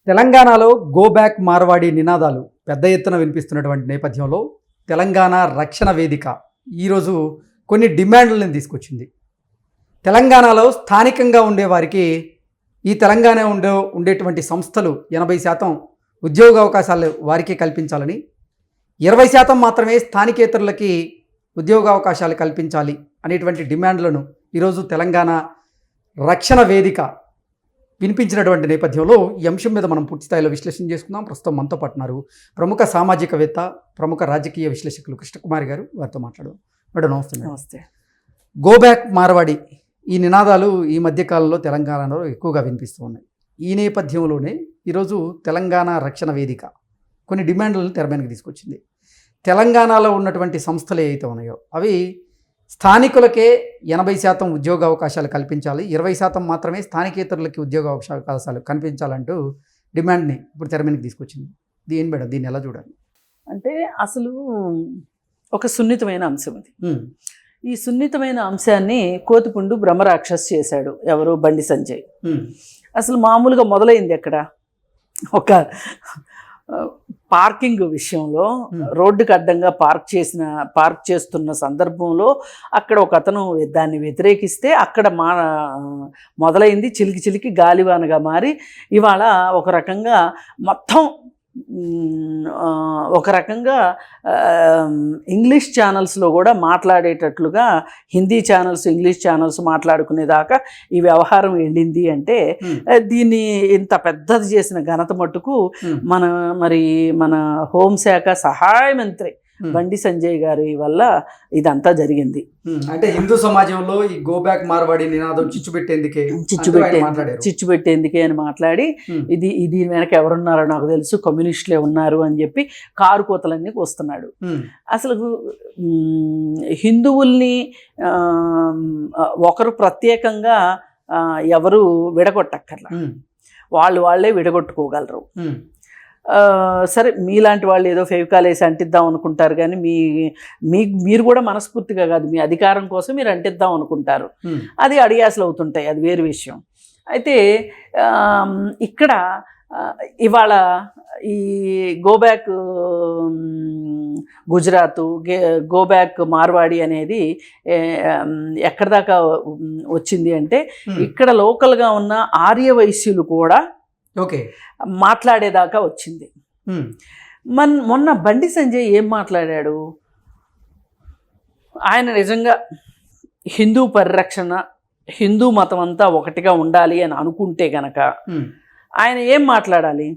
తెలంగాణలో go back Marwadi నినాదాలు పెద్ద ఎత్తున వినిపిస్తున్నటువంటి నేపథ్యంలో తెలంగాణ రక్షణ వేదిక ఈరోజు కొన్ని డిమాండ్లను తీసుకొచ్చింది. తెలంగాణలో స్థానికంగా ఉండే వారికి ఈ తెలంగాణ ఉండేటువంటి సంస్థలు 80% ఉద్యోగ అవకాశాలు వారికి కల్పించాలని, 20% మాత్రమే స్థానికేతరులకి ఉద్యోగ అవకాశాలు కల్పించాలి అనేటువంటి డిమాండ్లను ఈరోజు తెలంగాణ రక్షణ వేదిక వినిపించినటువంటి నేపథ్యంలో ఈ అంశం మీద మనం పూర్తి స్థాయిలో విశ్లేషణ చేసుకుందాం. ప్రస్తుతం మనతో పాటు ఉన్నారు ప్రముఖ సామాజికవేత్త, ప్రముఖ రాజకీయ విశ్లేషకులు కృష్ణకుమారి గారు. వారితో మాట్లాడదాం. మేడం నమస్తే. నమస్తే. గో బ్యాక్ మార్వాడి ఈ నినాదాలు ఈ మధ్యకాలంలో తెలంగాణలో ఎక్కువగా వినిపిస్తూ ఉన్నాయి. ఈ నేపథ్యంలోనే ఈరోజు తెలంగాణ రక్షణ వేదిక కొన్ని డిమాండ్లను తెర మీదకి తీసుకొచ్చింది. తెలంగాణలో ఉన్నటువంటి సంస్థలు ఏవైతే ఉన్నాయో అవి స్థానికులకే 80% ఉద్యోగ అవకాశాలు కల్పించాలి, 20% మాత్రమే స్థానికేతరులకి ఉద్యోగ అవకాశాలు కల్పించాలంటూ డిమాండ్ని ఇప్పుడు తెర మీదకి తీసుకొచ్చింది. దీని మేడం దీన్ని ఎలా చూడాలి? అంటే అసలు ఒక సున్నితమైన అంశం ఇది. ఈ సున్నితమైన అంశాన్ని కోతిపుండు బ్రహ్మరాక్షస్ చేశాడు. ఎవరు? బండి సంజయ్. అసలు మామూలుగా మొదలైంది ఎక్కడ? ఒక పార్కింగ్ విషయంలో రోడ్డుకి అడ్డంగా పార్క్ చేస్తున్న సందర్భంలో అక్కడ ఒక అతను దాన్ని వ్యతిరేకిస్తే అక్కడ మొదలైంది చిలికి చిలికి గాలివానగా మారి ఇవాళ ఒక రకంగా మొత్తం ఒక రకంగా ఇంగ్లీష్ ఛానల్స్లో కూడా మాట్లాడేటట్లుగా హిందీ ఛానల్స్ ఇంగ్లీష్ ఛానల్స్ మాట్లాడుకునేదాకా ఈ వ్యవహారం వెళ్ళింది. అంటే దీన్ని ఇంత పెద్దది చేసిన ఘనత మట్టుకు మన హోంశాఖ సహాయ మంత్రి బండి సంజయ్ గారి వల్ల ఇదంతా జరిగింది. అంటే హిందూ సమాజంలో ఈ గో బ్యాక్ మార్వాడి నినాదం చిచ్చు పెట్టేందుకే అని మాట్లాడి ఇది వెనక ఎవరున్నారో నాకు తెలుసు, కమ్యూనిస్టులే ఉన్నారు అని చెప్పి కారు కోతలన్నీ వస్తున్నాడు. అసలు హిందువుల్ని ఒకరు ప్రత్యేకంగా ఎవరు విడగొట్టక్కర్లా, వాళ్ళే విడగొట్టుకోగలరు. సరే, మీలాంటి వాళ్ళు ఏదో ఫెవికాల్ వేసి అంటిద్దాం అనుకుంటారు, కానీ మీరు కూడా మనస్ఫూర్తిగా కాదు, మీ అధికారం కోసం మీరు అంటిద్దాం అనుకుంటారు. అది అడియాసలు అవుతుంటాయి, అది వేరు విషయం. అయితే ఇక్కడ ఇవాళ ఈ గోబ్యాక్ గుజరాత్, గోబ్యాక్ మార్వాడి అనేది ఎక్కడి దాకా వచ్చింది అంటే ఇక్కడ లోకల్గా ఉన్న ఆర్య వైశ్యులు కూడా మాట్లాడేదాకా వచ్చింది. మొన్న బండి సంజయ్ ఏం మాట్లాడాడు? ఆయన నిజంగా హిందూ పరిరక్షణ, హిందూ మతం అంతా ఒకటిగా ఉండాలి అని అనుకుంటే గనక ఆయన ఏం మాట్లాడాలి?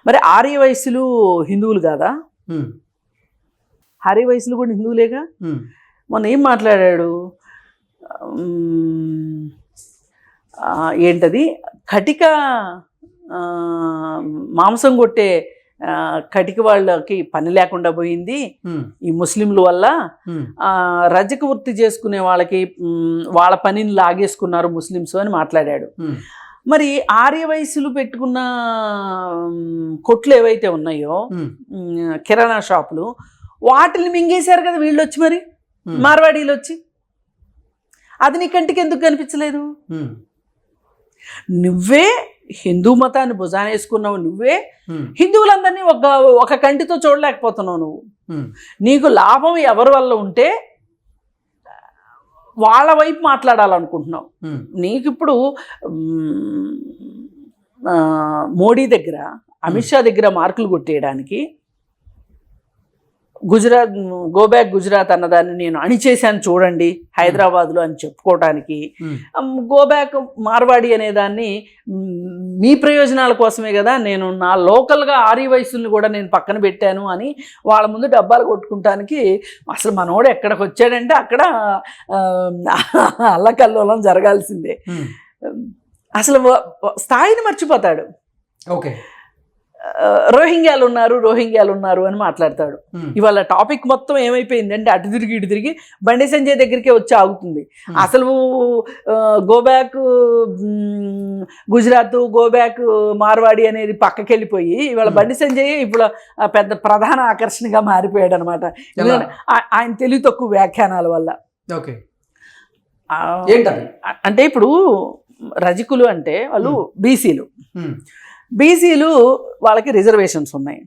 మరి ఆర్య వయస్సులు హిందువులు కాదా? ఆర్య వయస్సులు కూడా హిందువులేగా. మొన్న ఏం మాట్లాడాడు? ఏంటది? కటిక మాంసం కొట్టే కటిక వాళ్ళకి పని లేకుండా పోయింది ఈ ముస్లింల వల్ల. రజక వృత్తి చేసుకునే వాళ్ళకి వాళ్ళ పనిని లాగేసుకున్నారు ముస్లిమ్స్ అని మాట్లాడాడు. మరి ఆర్య వయస్సులు పెట్టుకున్న కొట్లు ఏవైతే ఉన్నాయో, కిరాణా షాపులు, వాటిని మింగేశారు కదా వీళ్ళు వచ్చి, మరి మార్వాడీలు వచ్చి. అది నీ కంటికి ఎందుకు కనిపించలేదు? నువ్వే హిందూ మతాన్ని భుజాన వేసుకున్నావు, నువ్వే హిందువులందరినీ ఒక కంటితో చూడలేకపోతున్నావు. నువ్వు నీకు లాభం ఎవరి వల్ల ఉంటే వాళ్ళ వైపు మాట్లాడాలనుకుంటున్నావు. నీకు ఇప్పుడు మోడీ దగ్గర, అమిత్ షా దగ్గర మార్కులు కొట్టేయడానికి గోబ్యాక్ గుజరాత్ అన్నదాన్ని నేను అణిచేశాను చూడండి హైదరాబాద్లో అని చెప్పుకోవడానికి, గోబ్యాక్ మార్వాడి అనేదాన్ని మీ ప్రయోజనాల కోసమే కదా, నేను నా లోకల్గా ఆర్య వయసుల్ని కూడా నేను పక్కన పెట్టాను అని వాళ్ళ ముందు డబ్బాలు కొట్టుకుంటానికి అసలు మనోడు ఎక్కడికి వచ్చాడంటే అక్కడ అల్లకల్లోలం జరగాల్సిందే. అసలు స్థాయిని మర్చిపోతాడు. రోహింగ్యాలు ఉన్నారు అని మాట్లాడతాడు. ఇవాళ టాపిక్ మొత్తం ఏమైపోయిందంటే అటు తిరిగి ఇటు తిరిగి బండి సంజయ్ దగ్గరికే వచ్చి ఆగుతుంది. అసలు గోబ్యాక్ గుజరాత్, గోబ్యాక్ మార్వాడి అనేది పక్కకి వెళ్ళిపోయి ఇవాళ బండి సంజయ్ ఇప్పుడు పెద్ద ప్రధాన ఆకర్షణగా మారిపోయాడు అనమాట. ఆయన తెలివి తక్కువ వ్యాఖ్యానాల వల్ల. అంటే ఇప్పుడు రజకులు అంటే వాళ్ళు బీసీలు, బీసీలు వాళ్ళకి రిజర్వేషన్స్ ఉన్నాయి.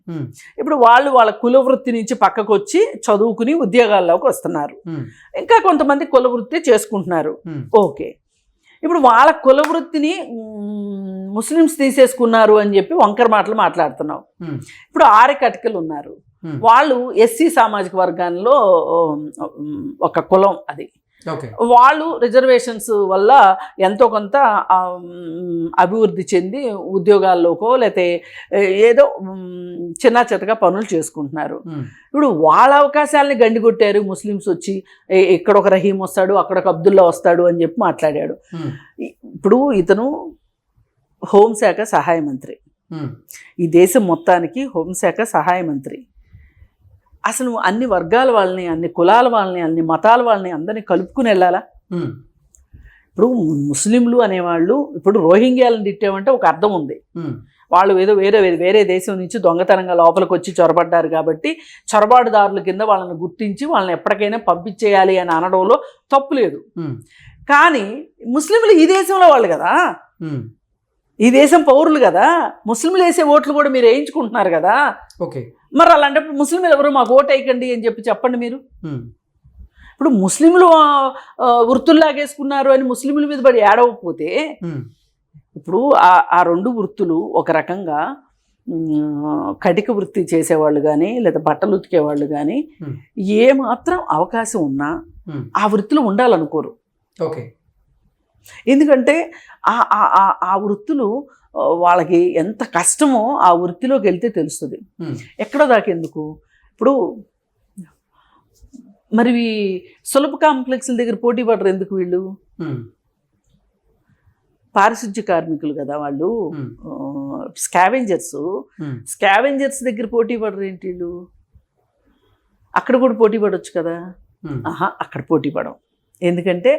ఇప్పుడు వాళ్ళ కుల వృత్తి నుంచి పక్కకు వచ్చి చదువుకుని ఉద్యోగాల్లోకి వస్తున్నారు. ఇంకా కొంతమంది కుల వృత్తి చేసుకుంటున్నారు. ఓకే, ఇప్పుడు వాళ్ళ కుల వృత్తిని ముస్లిమ్స్ తీసేసుకున్నారు అని చెప్పి వంకర మాటలు మాట్లాడుతున్నావు. ఇప్పుడు ఆర్యకటికలు ఉన్నారు, వాళ్ళు ఎస్సీ సామాజిక వర్గాల్లో ఒక కులం, అది వాళ్ళు రిజర్వేషన్స్ వల్ల ఎంతో కొంత అభివృద్ధి చెంది ఉద్యోగాల్లోకో లేకపోతే ఏదో చిన్న చిన్నగా పనులు చేసుకుంటున్నారు. ఇప్పుడు వాళ్ళ అవకాశాలని గండికొట్టారు ముస్లిమ్స్ వచ్చి, ఇక్కడ ఒక రహీం వస్తాడు, అక్కడ ఒక అబ్దుల్లా వస్తాడు అని చెప్పి మాట్లాడాడు. ఇప్పుడు ఇతను హోంశాఖ సహాయ మంత్రి, ఈ దేశం మొత్తానికి హోంశాఖ సహాయ మంత్రి. అసలు అన్ని వర్గాల వాళ్ళని, అన్ని కులాల వాళ్ళని, అన్ని మతాల వాళ్ళని అందరినీ కలుపుకుని వెళ్ళాలా? ఇప్పుడు ముస్లింలు అనేవాళ్ళు, ఇప్పుడు రోహింగ్యాలను తిట్టామంటే ఒక అర్థం ఉంది. వాళ్ళు ఏదో వేరే దేశం నుంచి దొంగతనంగా లోపలికి వచ్చి చొరబడ్డారు కాబట్టి చొరబాటుదారుల కింద వాళ్ళని గుర్తించి వాళ్ళని ఎప్పటికైనా పంపించేయాలి అని అనడంలో తప్పు లేదు. కానీ ముస్లింలు ఈ దేశంలో వాళ్ళు కదా, ఈ దేశం పౌరులు కదా, ముస్లింలు వేసే ఓట్లు కూడా మీరు వేయించుకుంటున్నారు కదా. ఓకే, మరి అలాంటప్పుడు ముస్లింలు ఎవరు మాకు ఓటు వేయకండి అని చెప్పండి మీరు. ఇప్పుడు ముస్లింలు వృత్తుల్లాగేసుకున్నారు అని ముస్లింల మీద పడి ఏడవకపోతే, ఇప్పుడు ఆ రెండు వృత్తులు ఒక రకంగా కటిక వృత్తి చేసేవాళ్ళు కానీ లేదా బట్టలు ఉతికేవాళ్ళు కానీ ఏ మాత్రం అవకాశం ఉన్నా ఆ వృత్తిలో ఉండాలనుకోరు. ఓకే, ఎందుకంటే ఆ వృత్తులు వాళ్ళకి ఎంత కష్టమో ఆ వృత్తిలోకి వెళ్తే తెలుస్తుంది. ఎక్కడో దాకెందుకు, ఇప్పుడు మరి సులభ కాంప్లెక్స్ల దగ్గర పోటీ పడరు ఎందుకు వీళ్ళు? పారిశుద్ధ్య కార్మికులు కదా వాళ్ళు, స్కావెంజర్స్ దగ్గర పోటీ పడరు ఏంటి వీళ్ళు? అక్కడ కూడా పోటీ పడవచ్చు కదా. అక్కడ పోటీ పడం, ఎందుకంటే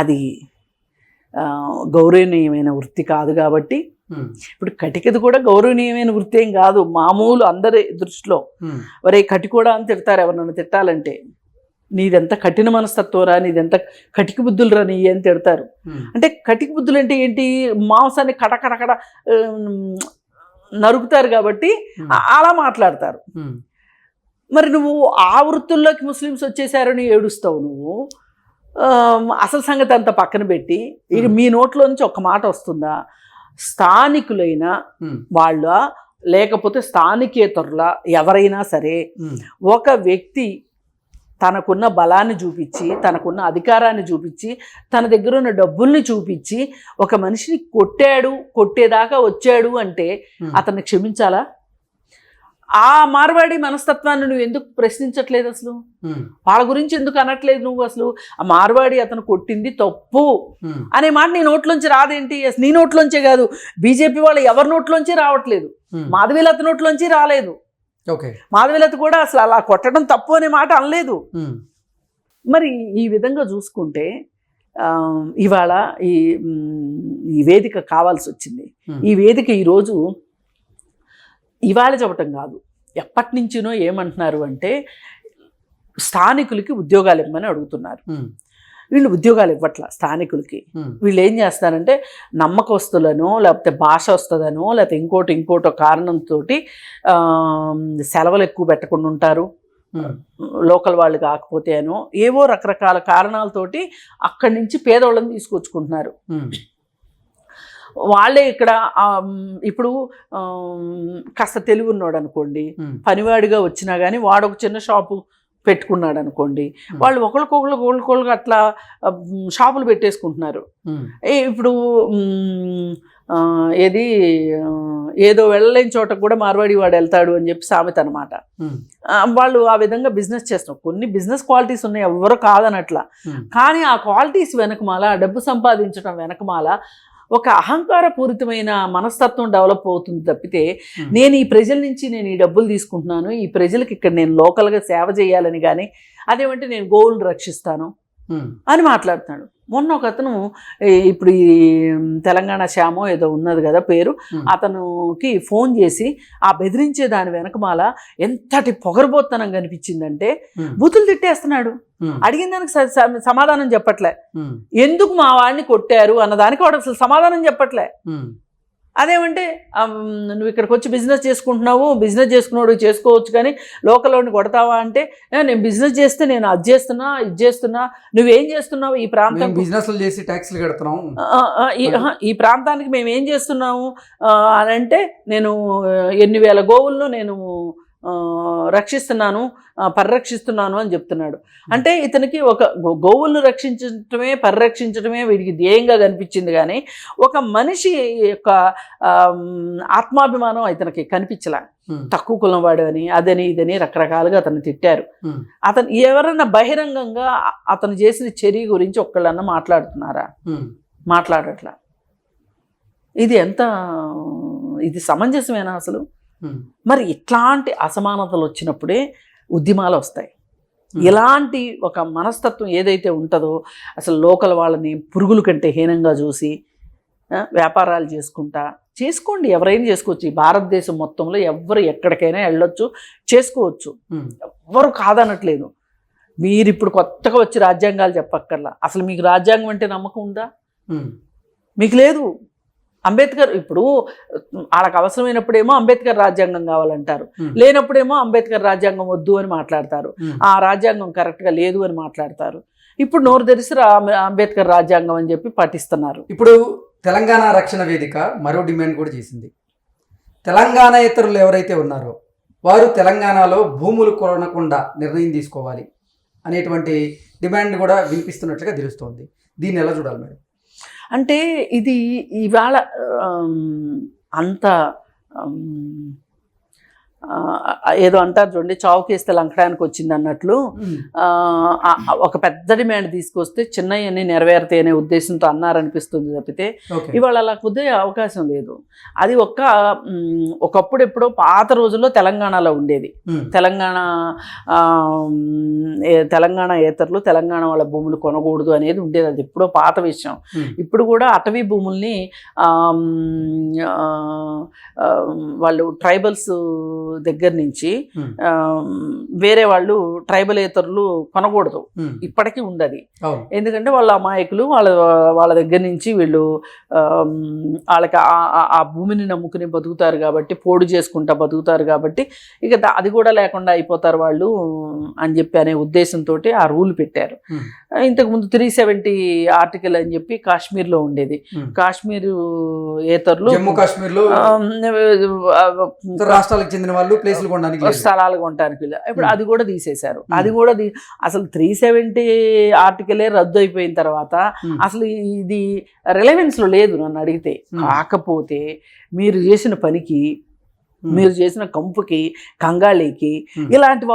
అది గౌరవనీయమైన వృత్తి కాదు కాబట్టి. ఇప్పుడు కటికది కూడా గౌరవనీయమైన వృత్తి ఏం కాదు, మామూలు అందరి దృష్టిలో. ఒరే కటి కూడా అని తిడతారు ఎవరన్నా తిట్టాలంటే, నీదెంత కఠిన మనస్తత్వరా, నీదెంత కటిక బుద్ధులు రా నీ అని తిడతారు. అంటే కటిక బుద్ధులు అంటే ఏంటి? మాంసాన్ని కడకడకడ నరుకుతారు కాబట్టి అలా మాట్లాడతారు. మరి నువ్వు ఆ వృత్తుల్లోకి ముస్లిమ్స్ వచ్చేసారని ఏడుస్తావు నువ్వు. అసలు సంగతి అంతా పక్కన పెట్టి ఇక మీ నోట్లో నుంచి ఒక మాట వస్తుందా? స్థానికులైన వాళ్ళ లేకపోతే స్థానికేతరుల ఎవరైనా సరే ఒక వ్యక్తి తనకున్న బలాన్ని చూపించి, తనకున్న అధికారాన్ని చూపించి, తన దగ్గర ఉన్న డబ్బుల్ని చూపించి ఒక మనిషిని కొట్టేదాకా వచ్చాడు అంటే అతన్ని క్షమించాలా? ఆ మార్వాడి మనస్తత్వాన్ని నువ్వు ఎందుకు ప్రశ్నించట్లేదు? అసలు వాళ్ళ గురించి ఎందుకు అనట్లేదు నువ్వు? అసలు ఆ మార్వాడి అతను కొట్టింది తప్పు అనే మాట నీ నోట్లోంచి రాదేంటి? నీ నోట్లోంచే కాదు, బీజేపీ వాళ్ళు ఎవరి నోట్లోంచి రావట్లేదు, మాధవీలత నోట్లోంచి రాలేదు. మాధవీలత కూడా అసలు అలా కొట్టడం తప్పు అనే మాట అనలేదు. మరి ఈ విధంగా చూసుకుంటే ఇవాళ ఈ వేదిక కావాల్సి వచ్చింది. ఈ వేదిక ఈరోజు ఇవాళ చెప్పటం కాదు, ఎప్పటి నుంచినో ఏమంటున్నారు అంటే స్థానికులకి ఉద్యోగాలు ఇవ్వమని అడుగుతున్నారు. వీళ్ళు ఉద్యోగాలు ఇవ్వట్ల స్థానికులకి. వీళ్ళు ఏం చేస్తారంటే నమ్మకస్తులనో లేకపోతే భాష వస్తుందనో లేకపోతే ఇంకోటో కారణంతో సెలవులు ఎక్కువ పెట్టకుండా ఉంటారు, లోకల్ వాళ్ళు కాకపోతే అనో ఏవో రకరకాల కారణాలతోటి అక్కడి నుంచి పేదవాళ్ళని తీసుకొచ్చుకుంటున్నారు. వాళ్ళే ఇక్కడ ఇప్పుడు కాస్త తెలివి ఉన్నాడు అనుకోండి, పనివాడిగా వచ్చినా కానీ వాడు ఒక చిన్న షాపు పెట్టుకున్నాడు అనుకోండి, వాళ్ళు ఒకళ్ళకొకళ్ళు అట్లా షాపులు పెట్టేసుకుంటున్నారు. ఇప్పుడు ఏదో వెళ్ళలేని చోటకు కూడా మార్వాడి వాడు వెళ్తాడు అని చెప్పి సామెత అనమాట. వాళ్ళు ఆ విధంగా బిజినెస్ చేస్తున్నారు. కొన్ని బిజినెస్ క్వాలిటీస్ ఉన్నాయి, ఎవరు కాదనట్లా. కానీ ఆ క్వాలిటీస్ వెనకమాల, ఆ డబ్బు సంపాదించడం వెనకమాల ఒక అహంకారపూరితమైన మనస్తత్వం డెవలప్ అవుతుంది తప్పితే నేను ఈ ప్రజల నుంచి నేను ఈ డబ్బులు తీసుకుంటున్నాను, ఈ ప్రజలకు ఇక్కడ నేను లోకల్గా సేవ చేయాలని కానీ అదేమంటే నేను గోవులను రక్షిస్తాను అని మాట్లాడుతున్నాడు. మొన్న ఒక అతను, ఇప్పుడు ఈ తెలంగాణ శ్యామో ఏదో ఉన్నది కదా పేరు, అతనుకి ఫోన్ చేసి ఆ బెదిరించే దాని వెనకమాల ఎంతటి పొగరబోత్తనం కనిపించిందంటే బూతులు తిట్టేస్తున్నాడు. అడిగిన దానికి సమాధానం చెప్పట్లే. ఎందుకు మా వాడిని కొట్టారు అన్నదానికి వాడు అసలు సమాధానం చెప్పట్లే. అదేమంటే నువ్వు ఇక్కడికి వచ్చి బిజినెస్ చేసుకుంటున్నావు, బిజినెస్ చేసుకున్నాడు చేసుకోవచ్చు, కానీ లోకల్లోని కొడతావా అంటే నేను బిజినెస్ చేస్తే నేను అది చేస్తున్నా ఇది చేస్తున్నా, నువ్వేం చేస్తున్నావు ఈ ప్రాంతం, బిజినెస్లు చేసి ట్యాక్స్లు కడుతున్నాం, ఈ ప్రాంతానికి మేము ఏం చేస్తున్నాము అని అంటే నేను ఎన్ని వేల గోవులను నేను రక్షిస్తున్నాను, పరిరక్షిస్తున్నాను అని చెప్తున్నాడు. అంటే ఇతనికి ఒక గోవులను రక్షించడమే పరిరక్షించడమే వీడికి ధ్యేయంగా కనిపించింది, కానీ ఒక మనిషి యొక్క ఆత్మాభిమానం ఇతనికి కనిపించలే. తక్కువ కులం వాడు అని అదని ఇదని రకరకాలుగా అతను తిట్టారు. అతను ఎవరన్నా బహిరంగంగా అతను చేసిన చర్య గురించి ఒక్కళ్ళన్నా మాట్లాడుతున్నారా? మాట్లాడట్లా. ఇది సమంజసమేనా అసలు? మరి ఇట్లాంటి అసమానతలు వచ్చినప్పుడే ఉద్యమాలు వస్తాయి. ఇలాంటి ఒక మనస్తత్వం ఏదైతే ఉంటుందో, అసలు లోకల్ వాళ్ళని పురుగుల కంటే హీనంగా చూసి వ్యాపారాలు చేసుకోండి, ఎవరైనా చేసుకోవచ్చు. ఈ భారతదేశం మొత్తంలో ఎవరు ఎక్కడికైనా వెళ్ళొచ్చు, చేసుకోవచ్చు, ఎవ్వరు కాదనట్లేదు. మీరు ఇప్పుడు కొత్తగా వచ్చి రాజ్యాంగాలు చెప్పక్కర్లా. అసలు మీకు రాజ్యాంగం అంటే నమ్మకం ఉందా? మీకు లేదు. అంబేద్కర్ ఇప్పుడు వాళ్ళకి అవసరమైనప్పుడేమో అంబేద్కర్ రాజ్యాంగం కావాలంటారు, లేనప్పుడేమో అంబేద్కర్ రాజ్యాంగం వద్దు అని మాట్లాడతారు, ఆ రాజ్యాంగం కరెక్ట్గా లేదు అని మాట్లాడతారు. ఇప్పుడు నోరు తెరిసి అంబేద్కర్ రాజ్యాంగం అని చెప్పి పాటిస్తున్నారు. ఇప్పుడు తెలంగాణ రక్షణ వేదిక మరో డిమాండ్ కూడా చేసింది. తెలంగాణేతరులు ఎవరైతే ఉన్నారో వారు తెలంగాణలో భూములు కొనకుండా నిర్ణయం తీసుకోవాలి అనేటువంటి డిమాండ్ కూడా వినిపిస్తున్నట్లుగా తెలుస్తోంది. దీన్ని ఎలా చూడాలి మేడం? అంటే ఇది ఇవాళ అంత ఏదో అంటారు చూడండి, చావుకేస్తే లంకడానికి వచ్చింది అన్నట్లు ఒక పెద్ద డిమాండ్ తీసుకొస్తే చిన్నయ్యని నెరవేరుతాయి అనే ఉద్దేశంతో అన్నారనిపిస్తుంది తప్పితే ఇవాళ అలా కుదిరే అవకాశం లేదు. అది ఒకప్పుడు ఎప్పుడో పాత రోజుల్లో తెలంగాణలో ఉండేది. తెలంగాణ ఏతరులు తెలంగాణ వాళ్ళ భూములు కొనకూడదు అనేది ఉండేది. అది ఎప్పుడో పాత విషయం. ఇప్పుడు కూడా అటవీ భూముల్ని వాళ్ళు ట్రైబల్స్ దగ్గర నుంచి వేరే వాళ్ళు ట్రైబలేతరులు కొనకూడదు, ఇప్పటికీ ఉండదు. ఎందుకంటే వాళ్ళ అమాయకులు, వాళ్ళ దగ్గర నుంచి వీళ్ళు వాళ్ళకి ఆ భూమిని నమ్ముకుని బతుకుతారు కాబట్టి, పోడు చేసుకుంటా బతుకుతారు కాబట్టి ఇక అది కూడా లేకుండా అయిపోతారు వాళ్ళు అని చెప్పి అనే ఉద్దేశంతో ఆ రూల్ పెట్టారు. ఇంతకుముందు 370 ఆర్టికల్ అని చెప్పి కాశ్మీర్లో ఉండేది. కాశ్మీర్ ఏతరులు జమ్మూ కాశ్మీర్లో రాష్ట్రాలకు చెందిన వాళ్ళు స్థలాలు కొనడానికి ఇప్పుడు అది కూడా తీసేశారు. అది కూడా అసలు 370 ఆర్టికలే రద్దు అయిపోయిన తర్వాత అసలు ఇది రిలవెన్స్ లో లేదు నన్ను అడిగితే. కాకపోతే మీరు చేసిన పనికి, మీరు చేసిన కంపుకి, కంగాళీకి ఇలాంటి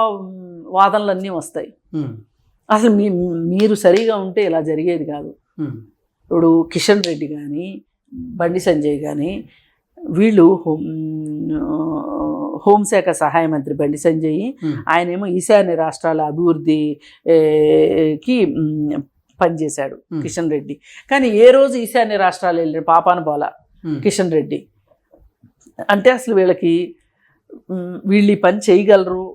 వాదనలన్నీ వస్తాయి. అసలు మీరు సరిగా ఉంటే ఇలా జరిగేది కాదు. ఇప్పుడు కిషన్ రెడ్డి కానీ బండి సంజయ్ కానీ వీళ్ళు హోంశాఖ సహాయ మంత్రి బండి సంజయ్, ఆయనేమో ఈశాన్య రాష్ట్రాల అభివృద్ధికి పనిచేశాడు కిషన్ రెడ్డి. కానీ ఏ రోజు ఈశాన్య రాష్ట్రాలు వెళ్ళిన పాపాన పోలా కిషన్ రెడ్డి. అంటే అసలు వీళ్ళు ఈ పని చేయగలరు,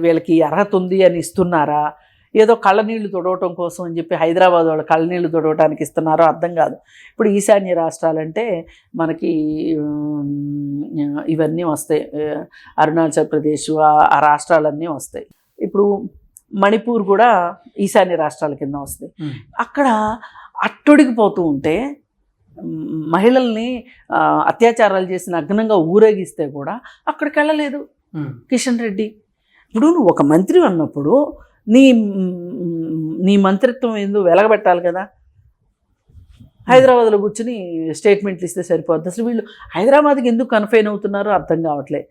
వీళ్ళకి అర్హత ఉంది అని ఇస్తున్నారా, ఏదో కళ్ళనీళ్ళు తొడవటం కోసం అని చెప్పి హైదరాబాద్ వాళ్ళు కళ్ళనీళ్ళు తొడవటానికి ఇస్తున్నారో అర్థం కాదు. ఇప్పుడు ఈశాన్య రాష్ట్రాలంటే మనకి ఇవన్నీ వస్తాయి, అరుణాచల్ ప్రదేశ్ ఆ రాష్ట్రాలన్నీ వస్తాయి. ఇప్పుడు మణిపూర్ కూడా ఈశాన్య రాష్ట్రాల కింద వస్తాయి. అక్కడ అట్టొడిగిపోతూ ఉంటే మహిళల్ని అత్యాచారాలు చేసి నగ్నంగా ఊరేగిస్తే కూడా అక్కడికి వెళ్ళలేదు కిషన్ రెడ్డి. ఇప్పుడు నువ్వు ఒక మంత్రి అన్నప్పుడు నీ మంత్రిత్వం ఏందో వెలగబెట్టాలి కదా. హైదరాబాద్లో కూర్చుని స్టేట్మెంట్లు ఇస్తే సరిపోద్ది. అసలు వీళ్ళు హైదరాబాద్కి ఎందుకు కన్ఫైన్ అవుతున్నారో అర్థం కావట్లే.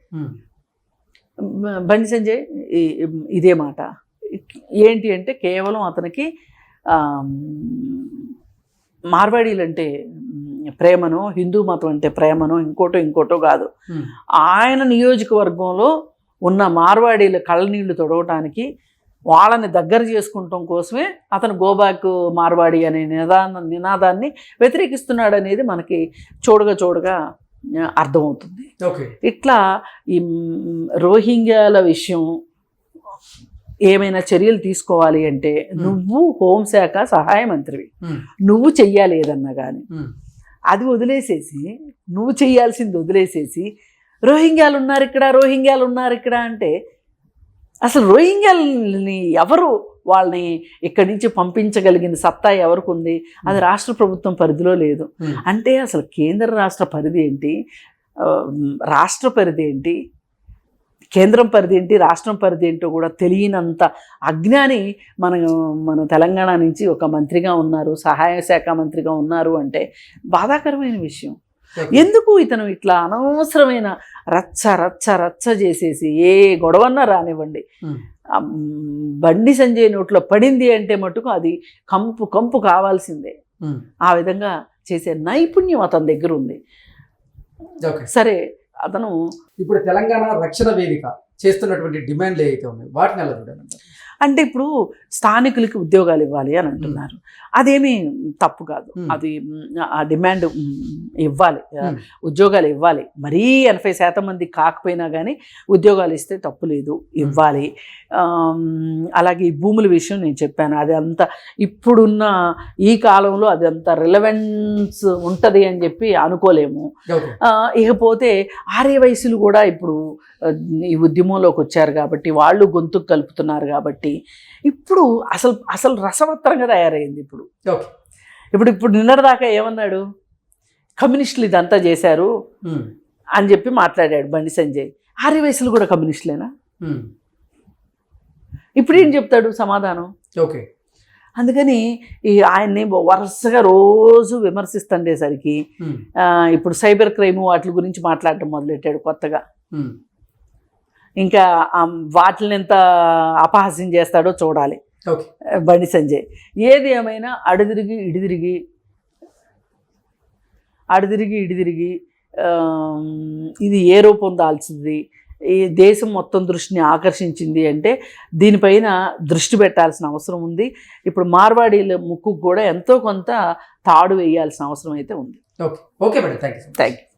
బండి సంజయ్ ఇదే మాట ఏంటి అంటే కేవలం అతనికి మార్వాడీలు అంటే ప్రేమనో, హిందూ మతం అంటే ప్రేమనో, ఇంకోటో కాదు. ఆయన నియోజకవర్గంలో ఉన్న మార్వాడీల కళ్ళనీళ్లు తొడవటానికి, వాళ్ళని దగ్గర చేసుకుంటాం కోసమే అతను గోబ్యాక్ మార్వాడి అనే నినాదాన్ని వ్యతిరేకిస్తున్నాడు అనేది మనకి చూడగా అర్థమవుతుంది. ఇట్లా ఈ రోహింగ్యాల విషయం ఏమైనా చర్యలు తీసుకోవాలి అంటే నువ్వు హోంశాఖ సహాయ మంత్రివి, నువ్వు చెయ్యాలి ఏదన్నా కానీ. అది వదిలేసేసి నువ్వు చేయాల్సింది వదిలేసేసి రోహింగ్యాలు ఉన్నారు ఇక్కడ అంటే అసలు రోహింగ్యాలని ఎవరు వాళ్ళని ఇక్కడి నుంచి పంపించగలిగిన సత్తా ఎవరికి ఉంది? అది రాష్ట్ర ప్రభుత్వం పరిధిలో లేదు. అంటే అసలు కేంద్ర రాష్ట్ర పరిధి ఏంటి, రాష్ట్ర పరిధి ఏంటి, కేంద్రం పరిధి ఏంటి, రాష్ట్రం పరిధి ఏంటో కూడా తెలియనంత అజ్ఞాని మన తెలంగాణ నుంచి ఒక మంత్రిగా ఉన్నారు, సహాయ శాఖ మంత్రిగా ఉన్నారు అంటే బాధాకరమైన విషయం. ఎందుకు ఇతను ఇట్లా అనవసరమైన రచ్చ చేసేసి ఏ గొడవన్నా రానివ్వండి, బండి సంజయ్ నోట్లో పడింది అంటే మటుకు అది కంపు కావాల్సిందే. ఆ విధంగా చేసే నైపుణ్యం అతని దగ్గర ఉంది. సరే, అతను ఇప్పుడు తెలంగాణ రక్షణ వేదిక చేస్తున్నటువంటి డిమాండ్లు ఏవైతే ఉన్నాయి వాటిని ఎలా చూడాలంటే, అంటే ఇప్పుడు స్థానికులకి ఉద్యోగాలు ఇవ్వాలి అని అంటున్నారు. అదేమీ తప్పు కాదు, అది ఆ డిమాండ్ ఇవ్వాలి, ఉద్యోగాలు ఇవ్వాలి. మరీ 80% మంది కాకపోయినా కానీ ఉద్యోగాలు ఇస్తే తప్పు లేదు, ఇవ్వాలి. అలాగే ఈ భూముల విషయం నేను చెప్పాను, అది అంత ఇప్పుడున్న ఈ కాలంలో అది అంత రిలవెన్స్ ఉంటుంది అని చెప్పి అనుకోలేము. ఇకపోతే ఆర్య వయసులు కూడా ఇప్పుడు ఈ ఉద్యమంలోకి వచ్చారు కాబట్టి వాళ్ళు గొంతుకు కలుపుతున్నారు కాబట్టి ఇప్పుడు అసలు రసవత్తరంగా తయారైంది. ఇప్పుడు నిన్నటిదాకా ఏమన్నాడు, కమ్యూనిస్టులు ఇదంతా చేశారు అని చెప్పి మాట్లాడాడు బండి సంజయ్. ఆర్య వయసులు కూడా కమ్యూనిస్టులేనా? ఇప్పుడు ఏం చెప్తాడు సమాధానం? అందుకని ఆయన్ని వరుసగా రోజు విమర్శిస్తుండేసరికి ఇప్పుడు సైబర్ క్రైమ్ వాటి గురించి మాట్లాడటం మొదలెట్టాడు కొత్తగా. ఇంకా వాటిని ఎంత అపహాస్యం చేస్తాడో చూడాలి బండి సంజయ్. ఏది ఏమైనా అడుదిరిగి ఇడిదిరిగి ఇది ఏ రూపం దాల్చింది, ఈ దేశం మొత్తం దృష్టిని ఆకర్షించింది అంటే దీనిపైన దృష్టి పెట్టాల్సిన అవసరం ఉంది. ఇప్పుడు మార్వాడీల ముక్కు కూడా ఎంతో కొంత తాడు వేయాల్సిన అవసరం అయితే ఉంది. Okay madam, thank you.